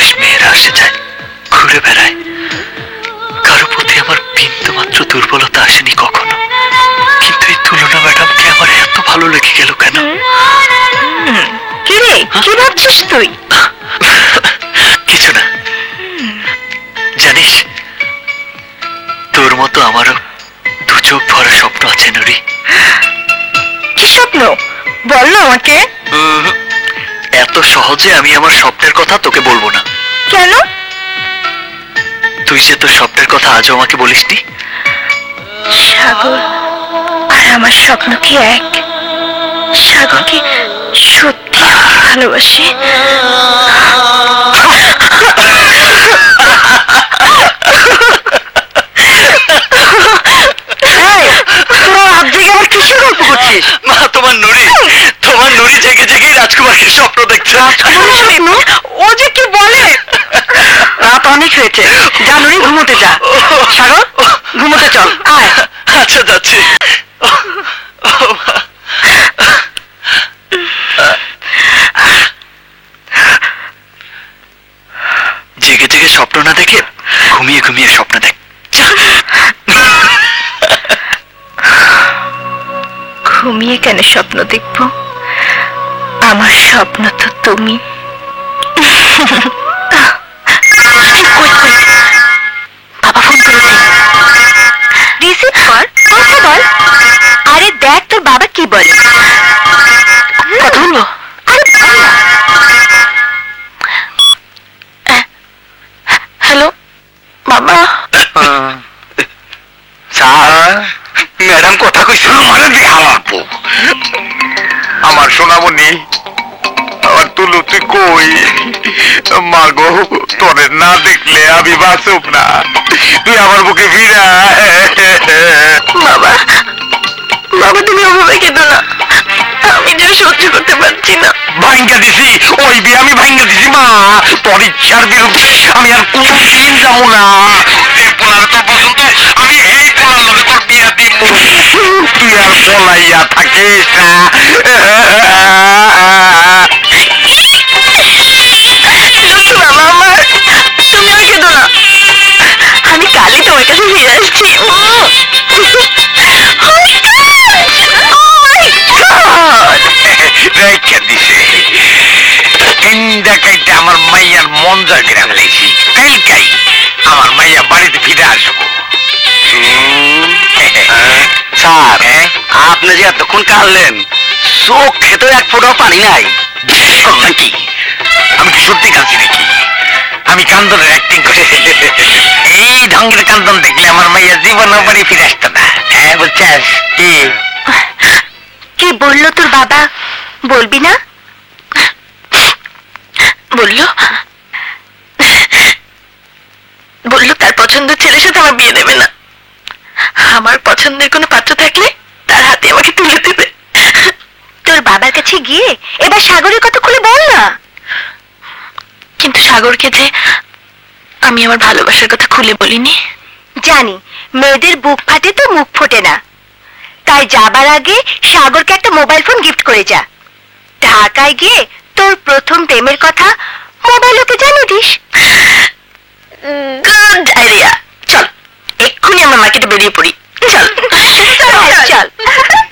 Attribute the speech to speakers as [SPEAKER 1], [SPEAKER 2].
[SPEAKER 1] Police মেয়েরা আসে যায়, ঘুরে বেড়ায়, কারো প্রতি আমার বিন্দু মাত্র দুর্বলতা আসেনি কখনো। কিন্তু এই তুলনা ম্যাডামকে আমার এত ভালো লেগে গেল কেন?
[SPEAKER 2] কি রে, কি ভাবছিস তুই?
[SPEAKER 1] কিছু না। জানিস, তোর মতো আমারও দু চোখ ভরা স্বপ্ন আছে নুরি।
[SPEAKER 2] কি স্বপ্ন বল না আমাকে।
[SPEAKER 1] এত সহজে আমি আমার স্বপ্নের কথা তোকে বলবো না।
[SPEAKER 2] কেন?
[SPEAKER 1] তুই যে তোর স্বপ্নের কথা আজও আমাকে বলিসনি।
[SPEAKER 2] সাগর আর আমার স্বপ্ন কি এক? সাগরকে সত্যি ভালোবাসি।
[SPEAKER 1] মা, তোমার নুরি জেগে জেগে রাজকুমারকে স্বপ্ন দেখছে।
[SPEAKER 2] ও যে কি বলে! রাত অনেক হয়েছে, যা নুরি ঘুমোতে যা। সাগর, ঘুমোতে চল, আয়।
[SPEAKER 1] আচ্ছা, যাচ্ছি। জেগে জেগে স্বপ্ন না দেখে ঘুমিয়ে ঘুমিয়ে স্বপ্ন দেখ।
[SPEAKER 2] ঘুমিয়ে কেন স্বপ্ন দেখবো? আমার স্বপ্ন তো তুমি। বাবা ফোন করেছে, রিসিভ কর, কথা বল। আরে দেখ তোর বাবা কি বলে। কথা বলবো? আরে বল না। হ্যালো বাবা।
[SPEAKER 1] ম্যাডাম কথা কইছে।
[SPEAKER 3] আমার সোনামণি, আমার তুলু, তুই কই? মা গো, তোরে না দেখলে আমি বাঁচব না। তুই আমার বুকে ফিরা।
[SPEAKER 2] বাবা, বাবা তুমি ওভাবে কেঁদো না, আমি যে সহ্য করতে পারছি না।
[SPEAKER 3] ভাঙ্গা দিছি, ওই বিয়ে আমি ভাঙ্গা দিছি মা। তোর ইচ্ছার বিরুদ্ধে আমি আর কোনদিন যাবো না। এই পোলার তো পছন্দ, আমি এই পোলার লগে তোর বিয়া দিব। তুই আর পলাইয়া থাকিস না।
[SPEAKER 2] বাবা আমার, তুমি আর কেঁদো না, আমি কালই তোমার কাছে ফিরে আসছি।
[SPEAKER 3] রেখে দিছে কাইটা আমার মাইয়ার মন জয় করে ফেলেছি। কালকাই আমার মাইয়া বাড়িতে ফিরে আসবো।
[SPEAKER 1] স্যার, আপনি যে এতক্ষণ কাঁদলেন, চোখে তো এক ফোঁটাও পানি নাই।
[SPEAKER 3] নাকি আমি কি সত্যি কাঁদছি নাকি? আমি কান্দনের অ্যাক্টিং করে। এই ঢঙ্গের কান্দন দেখলে আমার মাইয়া জীবন বাড়ি ফিরে আসতো না। হ্যাঁ, বুঝছিস?
[SPEAKER 2] কি বললো তোর বাবা, বলবি না? বললো বললো তার পছন্দের ছেলের সাথে আমার বিয়ে দেবে না, আমার পছন্দের কোনো পাত্র থাকলে তার হাতে আমাকে তুলে দেবে। তোর বাবার কাছে গিয়ে এবার সাগরের কথা খুলে বল না। কিন্তু সাগরকে যে আমি আমার ভালোবাসার কথা খুলে বলিনি। জানি মেয়েদের বুক ফাটে তো মুখ ফোটে না, তাই যাবার আগে সাগরকে একটা মোবাইল ফোন গিফট করে যা। ঢাকায় গিয়ে তোর প্রথম প্রেমের কথা মোবাইল ওকে জানিয়ে দিস। Good idea. চল এক্ষুনি আমরা মার্কেটে বেরিয়ে পড়ি। চল চল।